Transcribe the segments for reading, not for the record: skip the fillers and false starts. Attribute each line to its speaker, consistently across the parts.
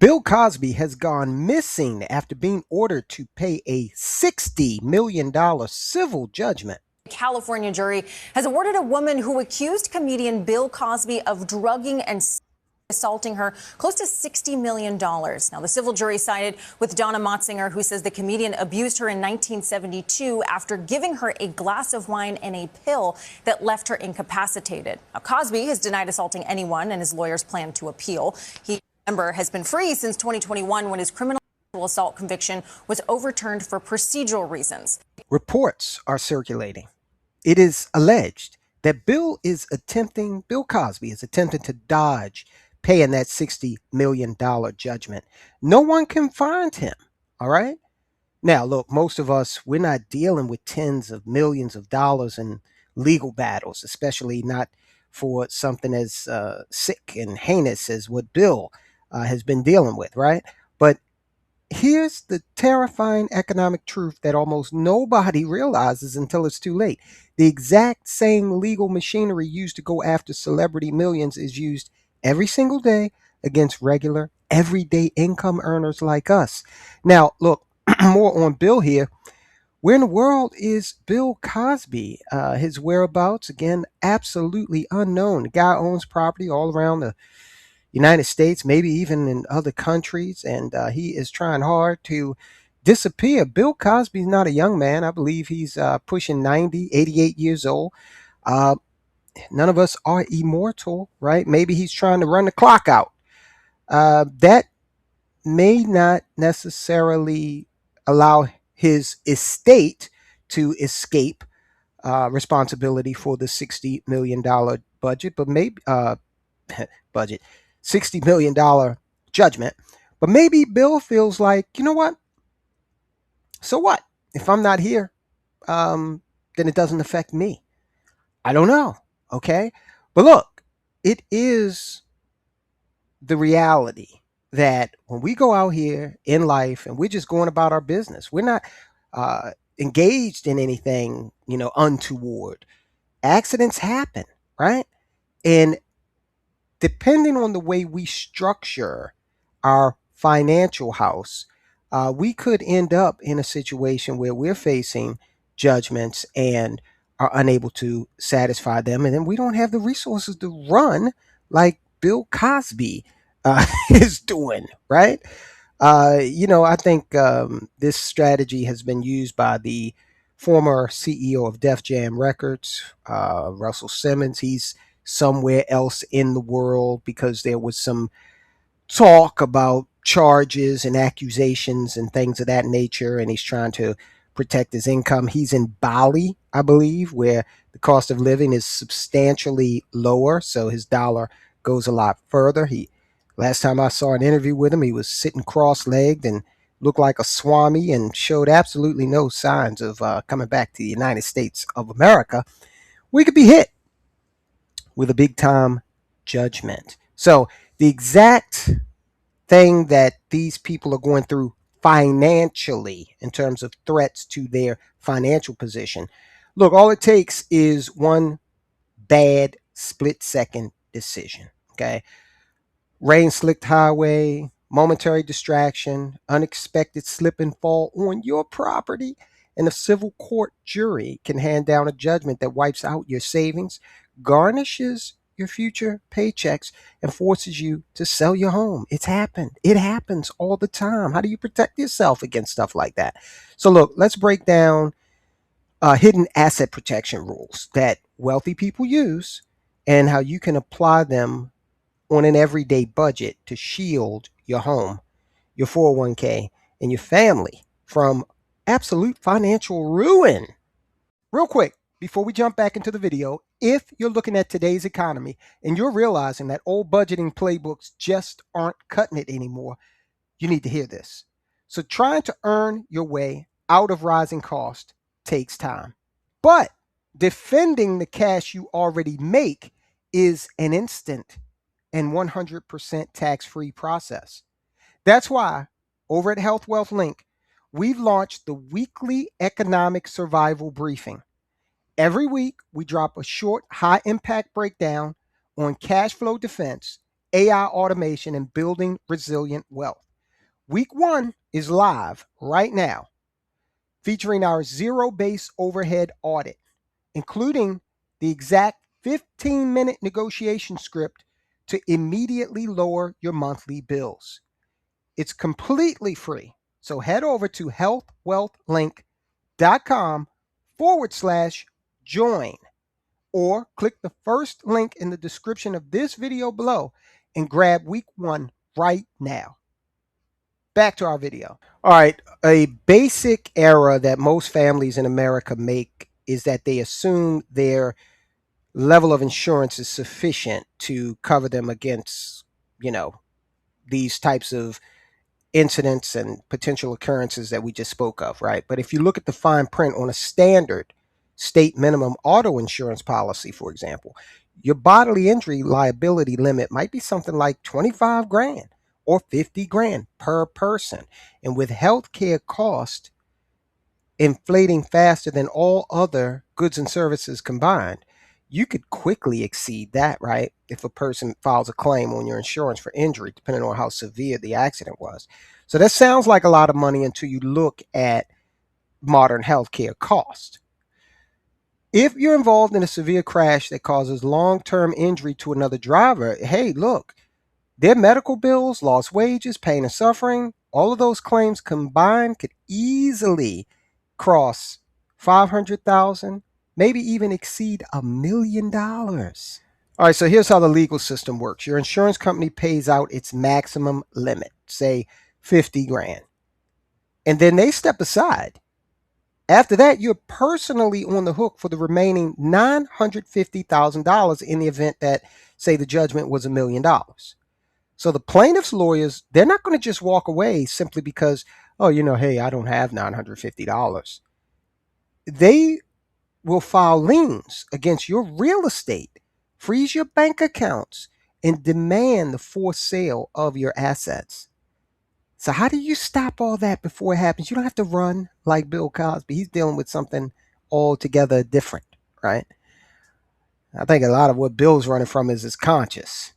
Speaker 1: Bill Cosby has gone missing after being ordered to pay a $60 million civil judgment.
Speaker 2: A California jury has awarded a woman who accused comedian Bill Cosby of drugging and assaulting her close to $60 million. Now, the civil jury sided with Donna Motzinger, who says the comedian abused her in 1972 after giving her a glass of wine and a pill that left her incapacitated. Now, Cosby has denied assaulting anyone, and his lawyers plan to appeal. He, remember, has been free since 2021 when his criminal assault conviction was overturned for procedural reasons.
Speaker 1: Reports are circulating. It is alleged that Bill Cosby is attempting to dodge paying that $60 million judgment. No one can find him. All right. Now, look, most of us, we're not dealing with tens of millions of dollars in legal battles, especially not for something as sick and heinous as what Bill has been dealing with, right? But here's the terrifying economic truth that almost nobody realizes until it's too late. The exact same legal machinery used to go after celebrity millions is used every single day against regular, everyday income earners like us. Now, look, more on Bill here. Where in the world is Bill Cosby? His whereabouts, again, absolutely unknown. The guy owns property all around the United States, maybe even in other countries, and he is trying hard to disappear. Bill Cosby's not a young man. I believe he's pushing 90, 88 years old. Uh, None of us are immortal, right? Maybe he's trying to run the clock out. That may not necessarily allow his estate to escape responsibility for the $60 million budget, but maybe budget, $60 million judgment. But maybe Bill feels like, you know what? So what? If I'm not here, then it doesn't affect me. I don't know. Okay. But look, it is the reality that when we go out here in life and we're just going about our business, we're not engaged in anything, untoward. Accidents happen, right? And depending on the way we structure our financial house, we could end up in a situation where we're facing judgments and are unable to satisfy them. And then we don't have the resources to run like Bill Cosby is doing, right? I think this strategy has been used by the former CEO of Def Jam Records, Russell Simmons. He's somewhere else in the world because there was some talk about charges and accusations and things of that nature, and he's trying to protect his income. He's in Bali, I believe, where the cost of living is substantially lower, so his dollar goes a lot further. He Last time I saw an interview with him, he was sitting cross-legged and looked like a swami and showed absolutely no signs of coming back to the United States of America. We could be hit with a big time judgment. So the exact thing that these people are going through financially in terms of threats to their financial position. Look, all it takes is one bad split second decision. Okay. Rain slicked highway, momentary distraction, unexpected slip and fall on your property, and a civil court jury can hand down a judgment that wipes out your savings, garnishes your future paychecks, and forces you to sell your home. It's happened. It happens all the time. How do you protect yourself against stuff like that? So, look, let's break down hidden asset protection rules that wealthy people use and how you can apply them on an everyday budget to shield your home, your 401k, and your family from absolute financial ruin. Real quick, before we jump back into the video, if you're looking at today's economy and you're realizing that old budgeting playbooks just aren't cutting it anymore, you need to hear this. So trying to earn your way out of rising cost takes time. But defending the cash you already make is an instant and 100% tax-free process. That's why over at Health Wealth Link, we've launched the weekly economic survival briefing. Every week, we drop a short, high-impact breakdown on cash flow defense AI automation, and building resilient wealth. Week one is live right now, featuring our zero base overhead audit, including the exact 15-minute negotiation script to immediately lower your monthly bills. It's completely free. So head over to healthwealthlink.com/join or click the first link in the description of this video below and grab week one right now. Back to our video. All right, a basic error that most families in America make is that they assume their level of insurance is sufficient to cover them against, you know, these types of incidents and potential occurrences that we just spoke of, right? But if you look at the fine print on a standard state minimum auto insurance policy, for example, your bodily injury liability limit might be something like 25 grand or 50 grand per person. And with healthcare cost inflating faster than all other goods and services combined, you could quickly exceed that, right? If a person files a claim on your insurance for injury, depending on how severe the accident was. So that sounds like a lot of money until you look at modern healthcare cost. If you're involved in a severe crash that causes long term injury to another driver, hey, look, their medical bills, lost wages, pain and suffering, all of those claims combined could easily cross 500,000, maybe even exceed $1 million. All right, so here's how the legal system works. Your insurance company pays out its maximum limit, say 50 grand. And then they step aside. After that, you're personally on the hook for the remaining $950,000 in the event that, say, the judgment was $1 million. So the plaintiff's lawyers, they're not going to just walk away simply because, oh, hey, I don't have $950. They will file liens against your real estate, freeze your bank accounts, and demand the forced sale of your assets. So how do you stop all that before it happens? You don't have to run like Bill Cosby. He's dealing with something altogether different, right? I think a lot of what Bill's running from is his conscience,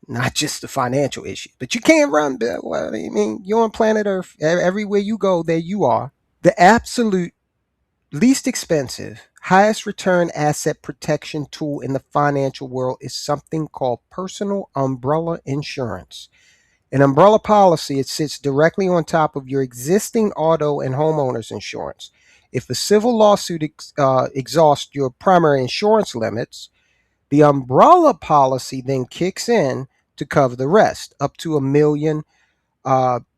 Speaker 1: not just the financial issue. But you can't run, Bill. Well, I mean, you're on planet Earth. Everywhere you go, there you are. The absolute least expensive, highest return asset protection tool in the financial world is something called personal umbrella insurance. An umbrella policy, it sits directly on top of your existing auto and homeowners insurance. If a civil lawsuit exhausts your primary insurance limits, the umbrella policy then kicks in to cover the rest, up to $1 million,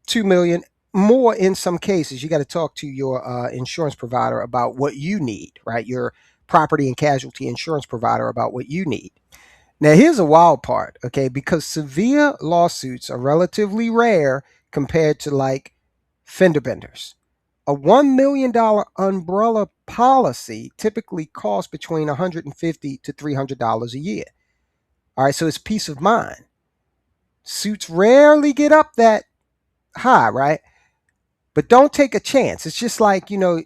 Speaker 1: 2 million, more in some cases. You got to talk to your insurance provider about what you need, right? Your property and casualty insurance provider about what you need. Now, here's a wild part, okay? Because severe lawsuits are relatively rare compared to like fender benders. A $1 million umbrella policy typically costs between $150 to $300 a year. All right, so it's peace of mind. Suits rarely get up that high, right? But don't take a chance. It's just like, your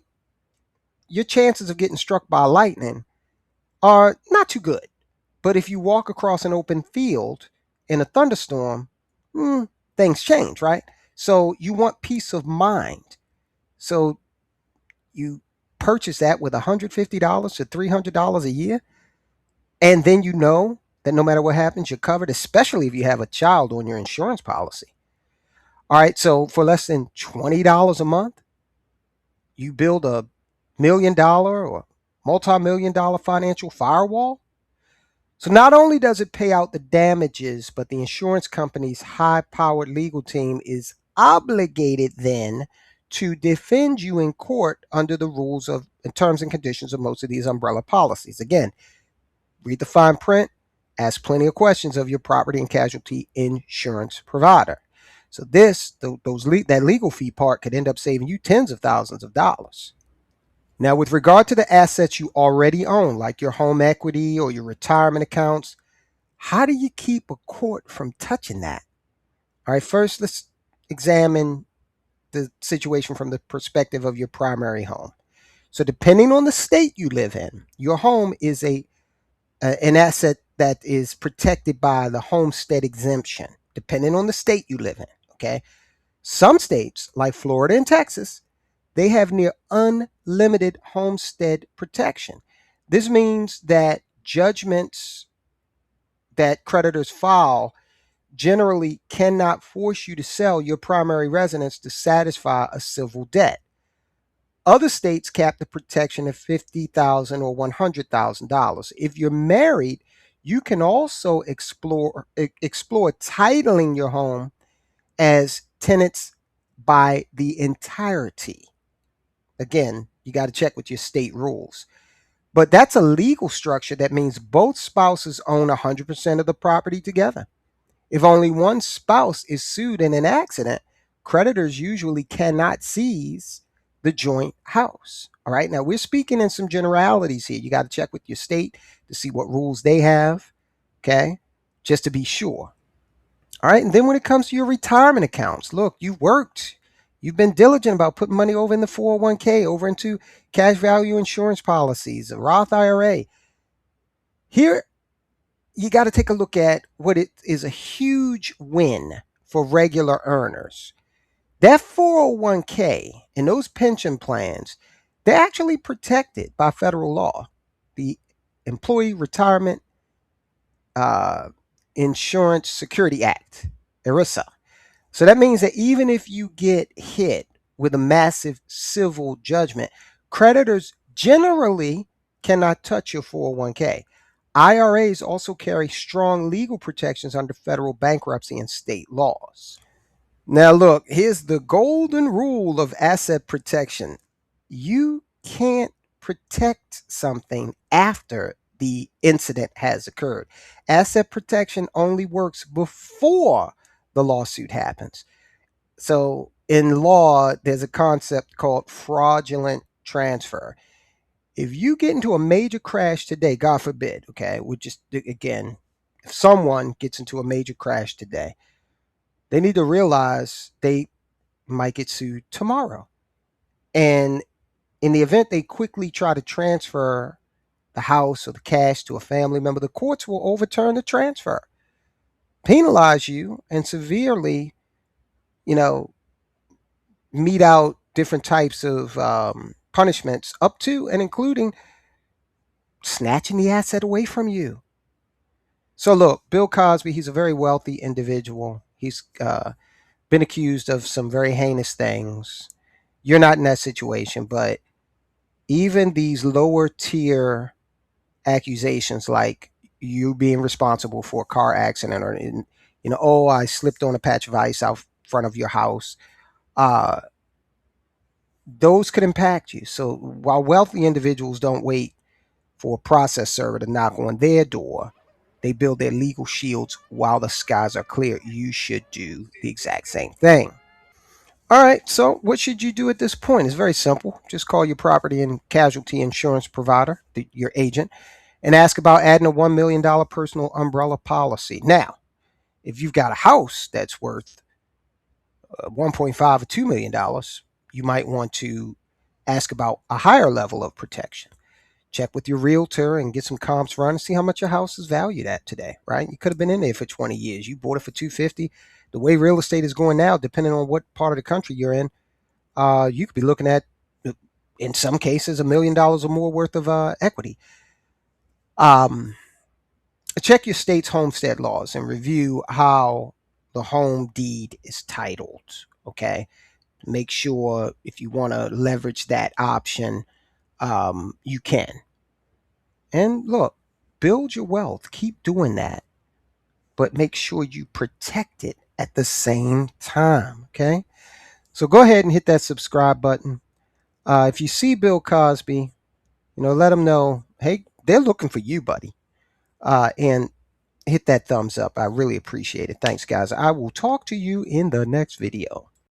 Speaker 1: chances of getting struck by lightning are not too good. But if you walk across an open field in a thunderstorm, things change, right? So you want peace of mind. So you purchase that with $150 to $300 a year. And then you know that no matter what happens, you're covered, especially if you have a child on your insurance policy. All right. So for less than $20 a month, you build $1 million or multi-million-dollar financial firewall. So not only does it pay out the damages, but the insurance company's high-powered legal team is obligated then to defend you in court under the rules of and terms and conditions of most of these umbrella policies. Again, read the fine print, ask plenty of questions of your property and casualty insurance provider. So that legal fee part could end up saving you tens of thousands of dollars. Now, with regard to the assets you already own, like your home equity or your retirement accounts, how do you keep a court from touching that? All right, first let's examine the situation from the perspective of your primary home. So, depending on the state you live in, your home is an asset that is protected by the homestead exemption, depending on the state you live in. Okay. Some states, like Florida and Texas, they have near unlimited homestead protection. This means that judgments that creditors file generally cannot force you to sell your primary residence to satisfy a civil debt. Other states cap the protection at $50,000 or $100,000. If you're married, you can also explore titling your home as tenants by the entirety. Again, you got to check with your state rules. But that's a legal structure that means both spouses own 100% of the property together. If only one spouse is sued in an accident, creditors usually cannot seize the joint house. All right. Now, we're speaking in some generalities here. You got to check with your state to see what rules they have. Okay. Just to be sure. All right. And then when it comes to your retirement accounts, look, you've worked. You've been diligent about putting money over in the 401k, over into cash value insurance policies, a Roth IRA. Here, you got to take a look at what it is a huge win for regular earners. That 401k and those pension plans, they're actually protected by federal law, the Employee Retirement uh, Insurance Security Act, ERISA. So that means that even if you get hit with a massive civil judgment, creditors generally cannot touch your 401k. IRAs also carry strong legal protections under federal bankruptcy and state laws. Now, look, here's the golden rule of asset protection: you can't protect something after the incident has occurred. Asset protection only works before the lawsuit happens. So, in law, there's a concept called fraudulent transfer. If you get into a major crash today, God forbid, okay, we just, again, if someone gets into a major crash today, they need to realize they might get sued tomorrow. And in the event they quickly try to transfer the house or the cash to a family member, the courts will overturn the transfer, penalize you, and severely, you know, mete out different types of punishments, up to and including snatching the asset away from you. So, look, Bill Cosby, he's a very wealthy individual. He's been accused of some very heinous things. You're not in that situation, but even these lower tier accusations, like you being responsible for a car accident, or oh, I slipped on a patch of ice out front of your house, uh, those could impact you. So while wealthy individuals don't wait for a process server to knock on their door, they build their legal shields while the skies are clear. You should do the exact same thing. All right, so what should you do at this point? It's very simple. Just call your property and casualty insurance provider, your agent, and ask about adding a $1 million personal umbrella policy. Now, if you've got a house that's worth 1.5 or $2 million, you might want to ask about a higher level of protection. Check with your realtor and get some comps run and see how much your house is valued at today, right? You could have been in there for 20 years. You bought it for 250. The way real estate is going now, depending on what part of the country you're in, you could be looking at, in some cases, $1 million or more worth of equity. Um, Check your state's homestead laws and review how the home deed is titled. Okay, make sure if you want to leverage that option, you can. And look, build your wealth. Keep doing that, but make sure you protect it at the same time. Okay, so go ahead and hit that subscribe button. If you see Bill Cosby, let him know, hey, they're looking for you, buddy. And hit that thumbs up. I really appreciate it. Thanks, guys. I will talk to you in the next video.